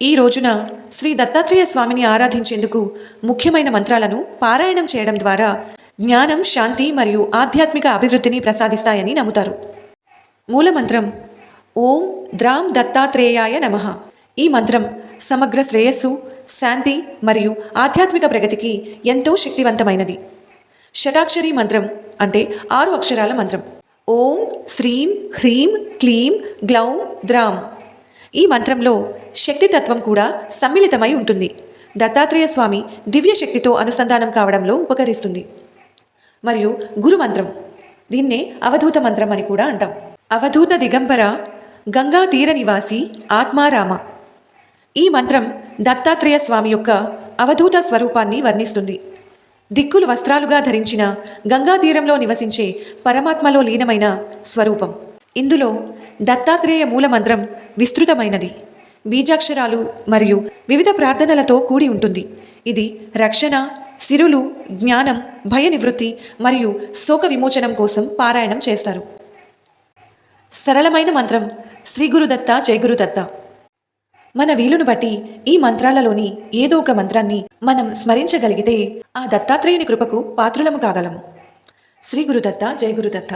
ఈ రోజున శ్రీ దత్తాత్రేయ స్వామిని ఆరాధించేందుకు ముఖ్యమైన మంత్రాలను పారాయణం చేయడం ద్వారా జ్ఞానం, శాంతి మరియు ఆధ్యాత్మిక అభివృద్ధిని ప్రసాదిస్తాయని నమ్ముతారు. మూలమంత్రం ఓం ద్రాం దత్తాత్రేయాయ నమః. ఈ మంత్రం సమగ్ర శ్రేయస్సు, శాంతి మరియు ఆధ్యాత్మిక ప్రగతికి ఎంతో శక్తివంతమైనది. షటాక్షరి మంత్రం అంటే 6 అక్షరాల మంత్రం. ఓం శ్రీం హ్రీం క్లీం గ్లౌం ద్రాం. ఈ మంత్రంలో శక్తితత్వం కూడా సమ్మిళితమై ఉంటుంది. దత్తాత్రేయ స్వామి దివ్య శక్తితో అనుసంధానం కావడంలో ఉపకరిస్తుంది. మరియు గురు మంత్రం, దీన్నే అవధూత మంత్రం అని కూడా అంటాం. అవధూత దిగంబర గంగా తీర నివాసి ఆత్మారామ. ఈ మంత్రం దత్తాత్రేయ స్వామి యొక్క అవధూత స్వరూపాన్ని వర్ణిస్తుంది. దిక్కులు వస్త్రాలుగా ధరించిన గంగా తీరంలో నివసించే పరమాత్మలో లీనమైన స్వరూపం. ఇందులో దత్తాత్రేయ మూలమంత్రం విస్తృతమైనది, బీజాక్షరాలు మరియు వివిధ ప్రార్థనలతో కూడి ఉంటుంది. ఇది రక్షణ, సిరులు, జ్ఞానం, భయ నివృత్తి మరియు శోక విమోచనం కోసం పారాయణం చేస్తారు. సరళమైన మంత్రం శ్రీ గురుదత్త జయ గురుదత్త. మన వీలును బట్టి ఈ మంత్రాలలోని ఏదో ఒక మంత్రాన్ని మనం స్మరించగలిగితే ఆ దత్తాత్రేయుని కృపకు పాత్రులము కాగలము. శ్రీ గురుదత్త జయ గురుదత్త.